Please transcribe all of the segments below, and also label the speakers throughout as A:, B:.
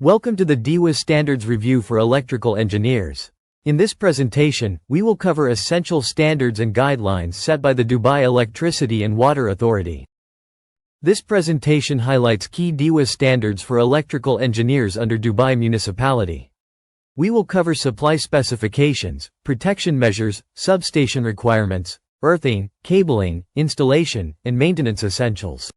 A: Welcome to the DEWA Standards Review for Electrical Engineers. In this presentation, we will cover essential standards and guidelines set by the Dubai Electricity and Water Authority. This presentation highlights key DEWA standards for electrical engineers under Dubai Municipality. We will cover supply specifications, protection measures, substation requirements, earthing, cabling, installation, and maintenance essentials.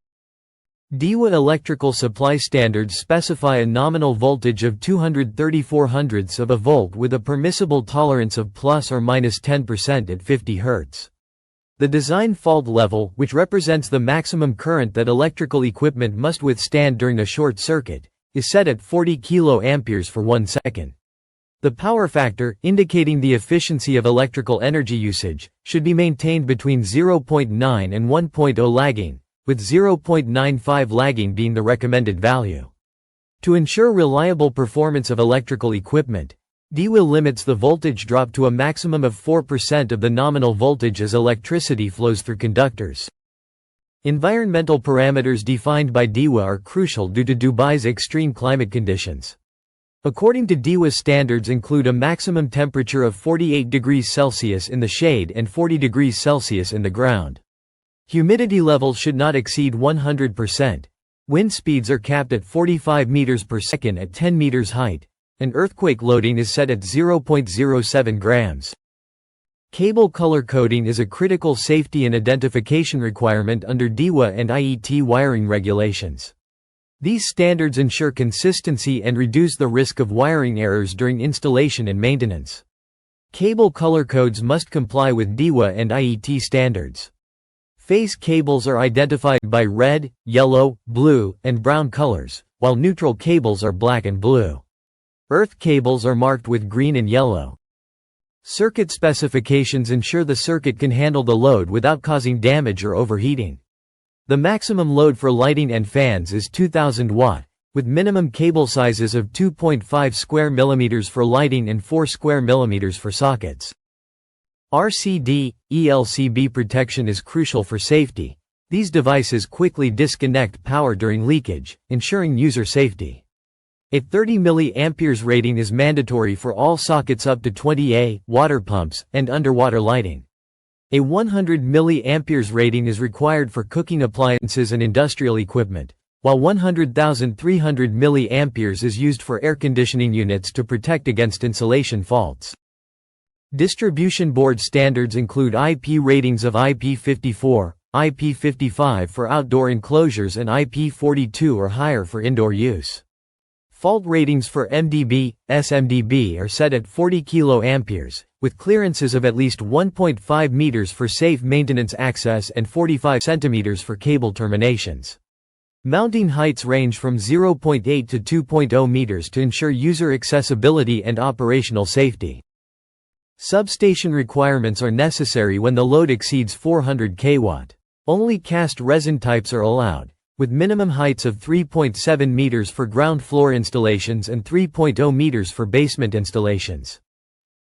A: DEWA electrical supply standards specify a nominal voltage of 234 hundredths of a volt with a permissible tolerance of plus or minus 10% at 50 Hz. The design fault level, which represents the maximum current that electrical equipment must withstand during a short circuit, is set at 40 kA for 1 second. The power factor, indicating the efficiency of electrical energy usage, should be maintained between 0.9 and 1.0 lagging, with 0.95 lagging being the recommended value. To ensure reliable performance of electrical equipment, DEWA limits the voltage drop to a maximum of 4% of the nominal voltage as electricity flows through conductors. Environmental parameters defined by DEWA are crucial due to Dubai's extreme climate conditions. According to DEWA, standards include a maximum temperature of 48 degrees Celsius in the shade and 40 degrees Celsius in the ground. Humidity levels should not exceed 100%. Wind speeds are capped at 45 meters per second at 10 meters height, and earthquake loading is set at 0.07 grams. Cable color coding is a critical safety and identification requirement under DEWA and IET wiring regulations. These standards ensure consistency and reduce the risk of wiring errors during installation and maintenance. Cable color codes must comply with DEWA and IET standards. Phase cables are identified by red, yellow, blue, and brown colors, while neutral cables are black and blue. Earth cables are marked with green and yellow. Circuit specifications ensure the circuit can handle the load without causing damage or overheating. The maximum load for lighting and fans is 2000 watt, with minimum cable sizes of 2.5 square millimeters for lighting and 4 square millimeters for sockets. RCD, ELCB protection is crucial for safety. These devices quickly disconnect power during leakage, ensuring user safety. A 30 mA rating is mandatory for all sockets up to 20A, water pumps, and underwater lighting. A 100 mA rating is required for cooking appliances and industrial equipment, while 100,300 mA is used for air conditioning units to protect against insulation faults. Distribution board standards include IP ratings of IP54, IP55 for outdoor enclosures and IP42 or higher for indoor use. Fault ratings for MDB, SMDB are set at 40 kA, with clearances of at least 1.5 meters for safe maintenance access and 45 centimeters for cable terminations. Mounting heights range from 0.8 to 2.0 meters to ensure user accessibility and operational safety. Substation requirements are necessary when the load exceeds 400 kW. Only cast resin types are allowed, with minimum heights of 3.7 meters for ground floor installations and 3.0 meters for basement installations.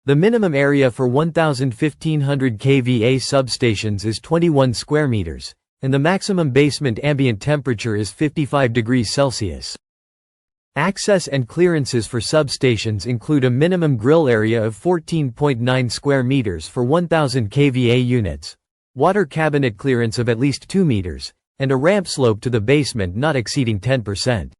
A: The minimum area for 1500 kVA substations is 21 square meters, and the maximum basement ambient temperature is 55 degrees Celsius. Access and clearances for substations include a minimum grill area of 14.9 square meters for 1000 kVA units, water cabinet clearance of at least 2 meters, and a ramp slope to the basement not exceeding 10%.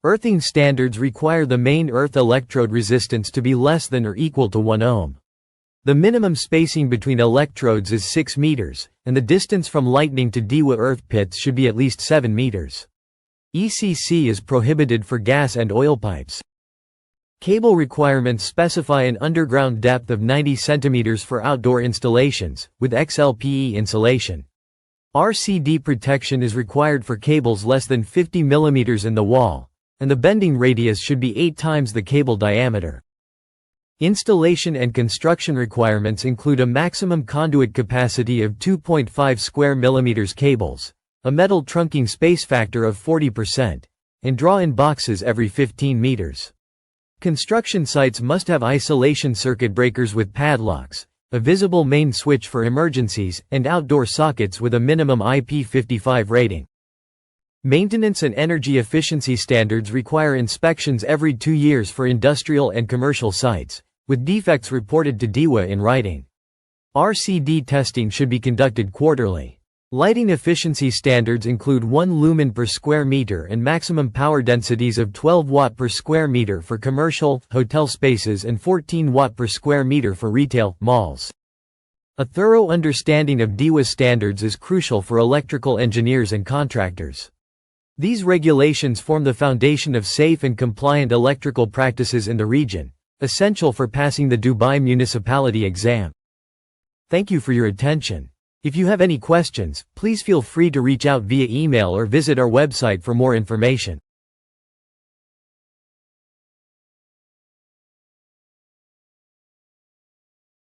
A: Earthing standards require the main earth electrode resistance to be less than or equal to 1 ohm. The minimum spacing between electrodes is 6 meters, and the distance from lightning to DEWA earth pits should be at least 7 meters. ECC is prohibited for gas and oil pipes. Cable requirements specify an underground depth of 90 centimeters for outdoor installations, with XLPE insulation. RCD protection is required for cables less than 50 mm in the wall, and the bending radius should be 8 times the cable diameter. Installation and construction requirements include a maximum conduit capacity of 2.5 square millimeters cables, a metal trunking space factor of 40%, and draw-in boxes every 15 meters. Construction sites must have isolation circuit breakers with padlocks, a visible main switch for emergencies, and outdoor sockets with a minimum IP55 rating. Maintenance and energy efficiency standards require inspections every 2 years for industrial and commercial sites, with defects reported to DEWA in writing. RCD testing should be conducted quarterly. Lighting efficiency standards include 1 lumen per square meter and maximum power densities of 12 watt per square meter for commercial, hotel spaces and 14 watt per square meter for retail, malls. A thorough understanding of DEWA standards is crucial for electrical engineers and contractors. These regulations form the foundation of safe and compliant electrical practices in the region, essential for passing the Dubai Municipality exam. Thank you for your attention. If you have any questions, please feel free to reach out via email or visit our website for more information.